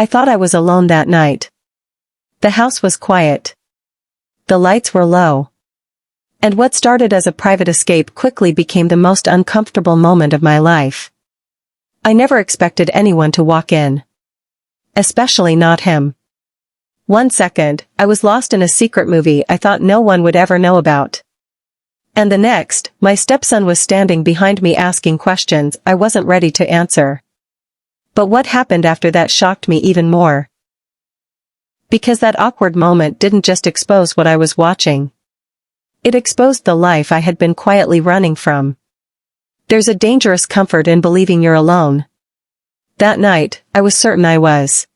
I thought I was alone that night. The house was quiet. The lights were low. And what started as a private escape quickly became the most uncomfortable moment of my life. I never expected anyone to walk in. Especially not him. 1 second, I was lost in a secret movie I thought no one would ever know about. And the next, my stepson was standing behind me asking questions I wasn't ready to answer. But what happened after that shocked me even more. Because that awkward moment didn't just expose what I was watching. It exposed the life I had been quietly running from. There's a dangerous comfort in believing you're alone. That night, I was certain I was.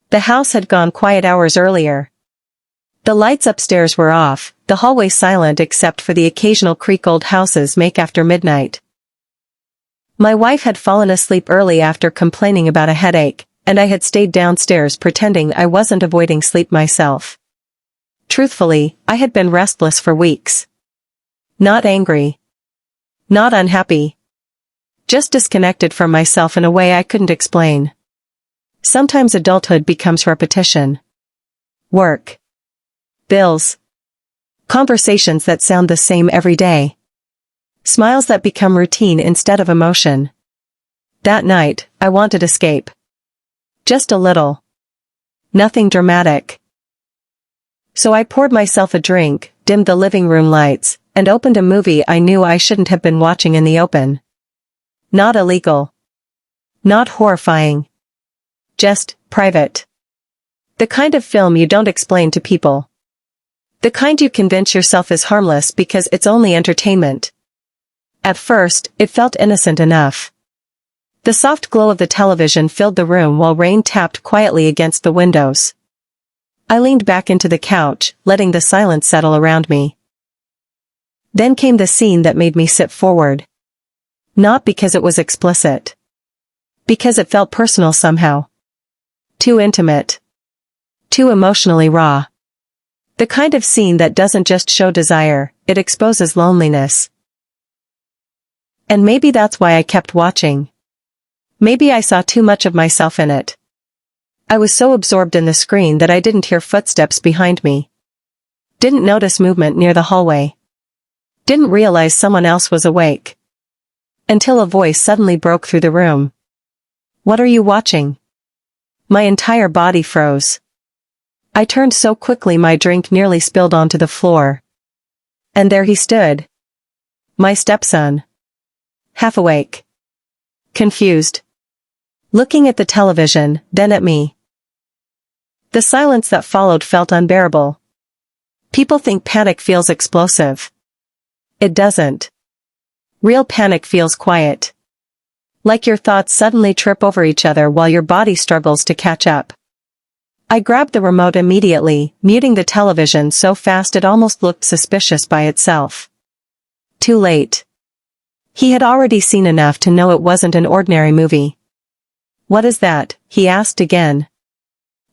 The house had gone quiet hours earlier. The lights upstairs were off, the hallway silent except for the occasional creak old houses make after midnight. My wife had fallen asleep early after complaining about a headache, and I had stayed downstairs pretending I wasn't avoiding sleep myself. Truthfully, I had been restless for weeks. Not angry. Not unhappy. Just disconnected from myself in a way I couldn't explain. Sometimes adulthood becomes repetition. Work. Bills. Conversations that sound the same every day. Smiles that become routine instead of emotion. That night, I wanted escape. Just a little. Nothing dramatic. So I poured myself a drink, dimmed the living room lights, and opened a movie I knew I shouldn't have been watching in the open. Not illegal. Not horrifying. Just private. The kind of film you don't explain to people. The kind you convince yourself is harmless because it's only entertainment. At first, it felt innocent enough. The soft glow of the television filled the room while rain tapped quietly against the windows. I leaned back into the couch, letting the silence settle around me. Then came the scene that made me sit forward. Not because it was explicit. Because it felt personal somehow. Too intimate. Too emotionally raw. The kind of scene that doesn't just show desire, it exposes loneliness. And maybe that's why I kept watching. Maybe I saw too much of myself in it. I was so absorbed in the screen that I didn't hear footsteps behind me. Didn't notice movement near the hallway. Didn't realize someone else was awake. Until a voice suddenly broke through the room. "What are you watching?" My entire body froze. I turned so quickly my drink nearly spilled onto the floor. And there he stood. My stepson. Half awake. Confused. Looking at the television, then at me. The silence that followed felt unbearable. People think panic feels explosive. It doesn't. Real panic feels quiet. Like your thoughts suddenly trip over each other while your body struggles to catch up. I grabbed the remote immediately, muting the television so fast it almost looked suspicious by itself. Too late. He had already seen enough to know it wasn't an ordinary movie. "What is that?" he asked again.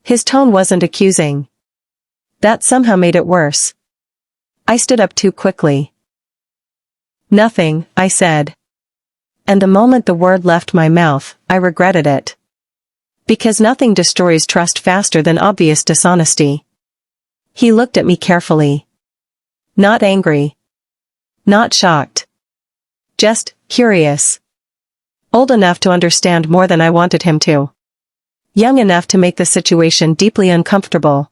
His tone wasn't accusing. That somehow made it worse. I stood up too quickly. "Nothing," I said. And the moment the word left my mouth, I regretted it. Because nothing destroys trust faster than obvious dishonesty. He looked at me carefully. Not angry. Not shocked. Just curious. Old enough to understand more than I wanted him to. Young enough to make the situation deeply uncomfortable.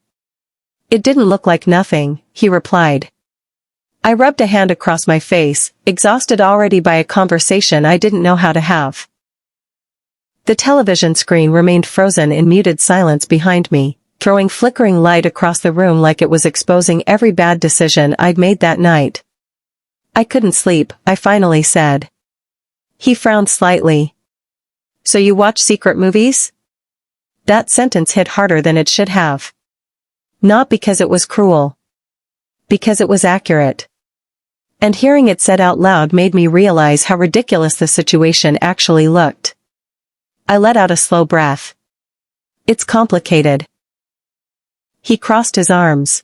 "It didn't look like nothing," he replied. I rubbed a hand across my face, exhausted already by a conversation I didn't know how to have. The television screen remained frozen in muted silence behind me, throwing flickering light across the room like it was exposing every bad decision I'd made that night. "I couldn't sleep," I finally said. He frowned slightly. "So you watch secret movies?" That sentence hit harder than it should have. Not because it was cruel. Because it was accurate. And hearing it said out loud made me realize how ridiculous the situation actually looked. I let out a slow breath. "It's complicated." He crossed his arms.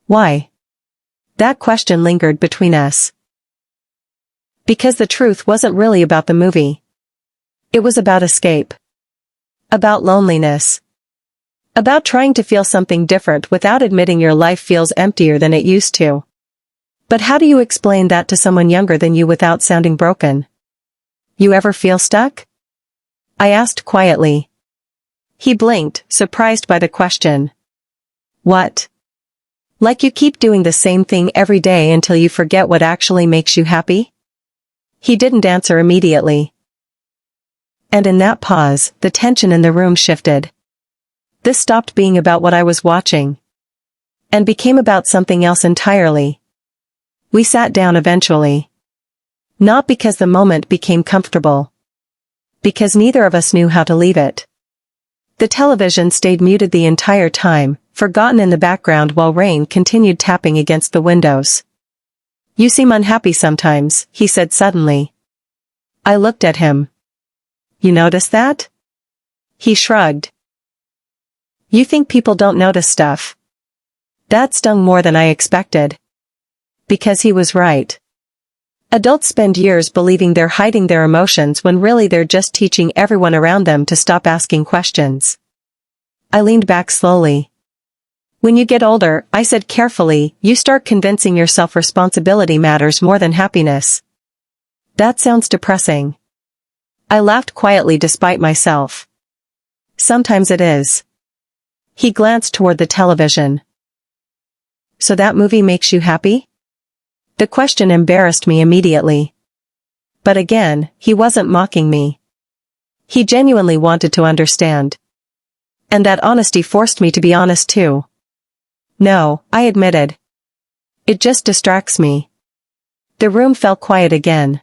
"Why?" That question lingered between us. Because the truth wasn't really about the movie. It was about escape. About loneliness. About trying to feel something different without admitting your life feels emptier than it used to. But how do you explain that to someone younger than you without sounding broken? You ever feel stuck? I asked quietly. He blinked, surprised by the question. What? Like you keep doing the same thing every day until you forget what actually makes you happy? He didn't answer immediately. And in that pause, the tension in the room shifted. This stopped being about what I was watching, and became about something else entirely. We sat down eventually. Not because the moment became comfortable. Because neither of us knew how to leave it. The television stayed muted the entire time, forgotten in the background while rain continued tapping against the windows. You seem unhappy sometimes, he said suddenly. I looked at him. You notice that? He shrugged. You think people don't notice stuff? That stung more than I expected. Because he was right. Adults spend years believing they're hiding their emotions when really they're just teaching everyone around them to stop asking questions. I leaned back slowly. When you get older, I said carefully, you start convincing yourself responsibility matters more than happiness. That sounds depressing. I laughed quietly despite myself. Sometimes it is. He glanced toward the television. So that movie makes you happy? The question embarrassed me immediately. But again, he wasn't mocking me. He genuinely wanted to understand. And that honesty forced me to be honest too. No, I admitted. It just distracts me. The room fell quiet again.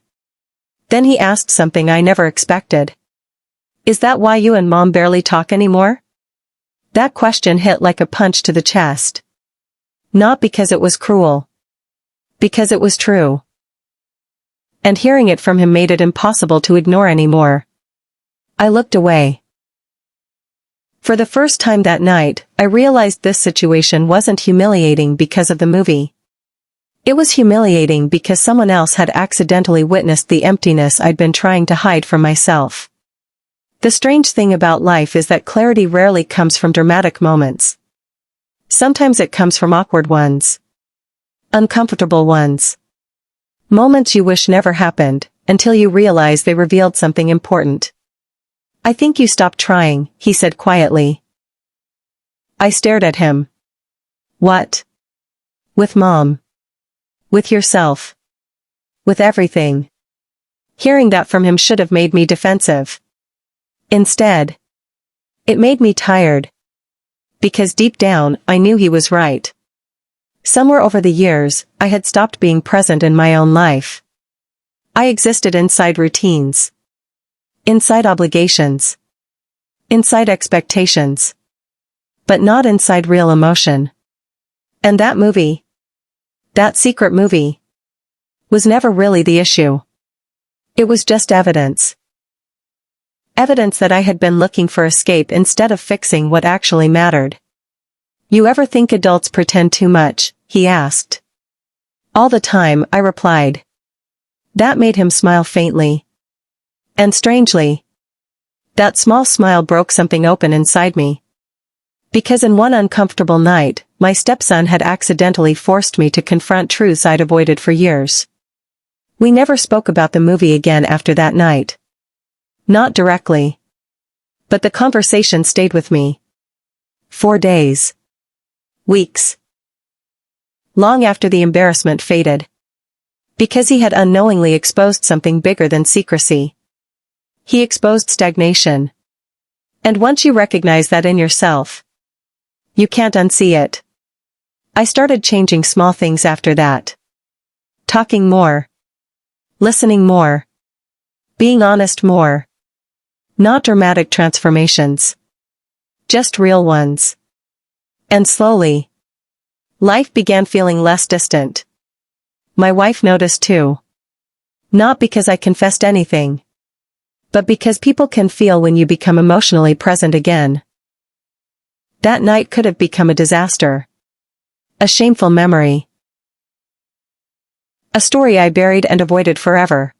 Then he asked something I never expected. Is that why you and Mom barely talk anymore? That question hit like a punch to the chest. Not because it was cruel. Because it was true. And hearing it from him made it impossible to ignore anymore. I looked away. For the first time that night, I realized this situation wasn't humiliating because of the movie. It was humiliating because someone else had accidentally witnessed the emptiness I'd been trying to hide from myself. The strange thing about life is that clarity rarely comes from dramatic moments. Sometimes it comes from awkward ones. Uncomfortable ones. Moments you wish never happened, until you realize they revealed something important. I think you stopped trying, he said quietly. I stared at him. What? With Mom. With yourself. With everything. Hearing that from him should have made me defensive. Instead, it made me tired. Because deep down, I knew he was right. Somewhere over the years, I had stopped being present in my own life. I existed inside routines. Inside obligations. Inside expectations. But not inside real emotion. And that movie, that secret movie, was never really the issue. It was just evidence. Evidence that I had been looking for escape instead of fixing what actually mattered. You ever think adults pretend too much? He asked. All the time, I replied. That made him smile faintly. And strangely, that small smile broke something open inside me. Because in one uncomfortable night, my stepson had accidentally forced me to confront truths I'd avoided for years. We never spoke about the movie again after that night. Not directly. But the conversation stayed with me. 4 days. Weeks. Long after the embarrassment faded. Because he had unknowingly exposed something bigger than secrecy. He exposed stagnation. And once you recognize that in yourself, you can't unsee it. I started changing small things after that. Talking more. Listening more. Being honest more. Not dramatic transformations. Just real ones. And slowly, life began feeling less distant. My wife noticed too. Not because I confessed anything. But because people can feel when you become emotionally present again. That night could have become a disaster. A shameful memory. A story I buried and avoided forever.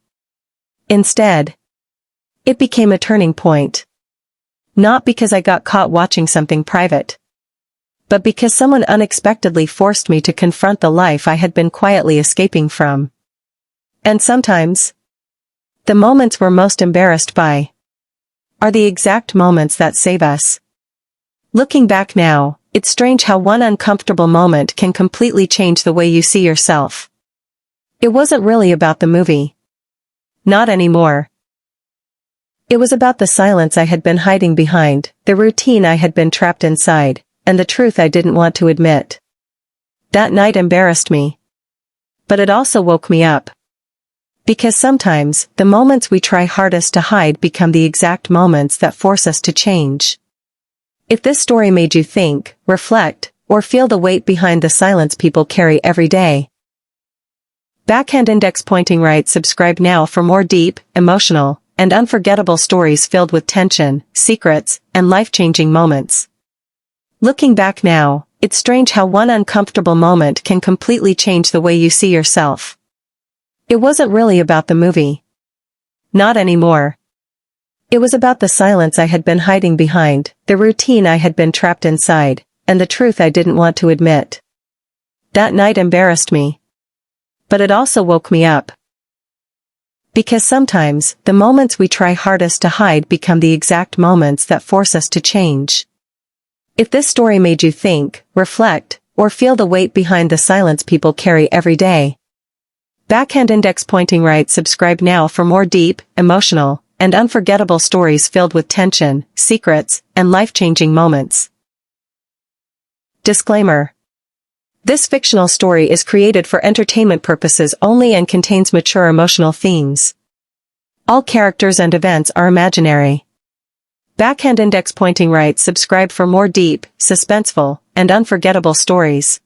Instead, it became a turning point. Not because I got caught watching something private, but because someone unexpectedly forced me to confront the life I had been quietly escaping from. And sometimes, the moments we're most embarrassed by are the exact moments that save us. Looking back now, it's strange how one uncomfortable moment can completely change the way you see yourself. It wasn't really about the movie. Not anymore. It was about the silence I had been hiding behind, the routine I had been trapped inside, and the truth I didn't want to admit. That night embarrassed me. But it also woke me up. Because sometimes, the moments we try hardest to hide become the exact moments that force us to change. If this story made you think, reflect, or feel the weight behind the silence people carry every day. Backhand index pointing right. Subscribe now for more deep, emotional, and unforgettable stories filled with tension, secrets, and life-changing moments. Looking back now, it's strange how one uncomfortable moment can completely change the way you see yourself. It wasn't really about the movie. Not anymore. It was about the silence I had been hiding behind, the routine I had been trapped inside, and the truth I didn't want to admit. That night embarrassed me. But it also woke me up. Because sometimes, the moments we try hardest to hide become the exact moments that force us to change. If this story made you think, reflect, or feel the weight behind the silence people carry every day. Backhand index pointing right. Subscribe now for more deep, emotional, and unforgettable stories filled with tension, secrets, and life-changing moments. Disclaimer. This fictional story is created for entertainment purposes only and contains mature emotional themes. All characters and events are imaginary. Backhand index pointing right. Subscribe for more deep, suspenseful, and unforgettable stories.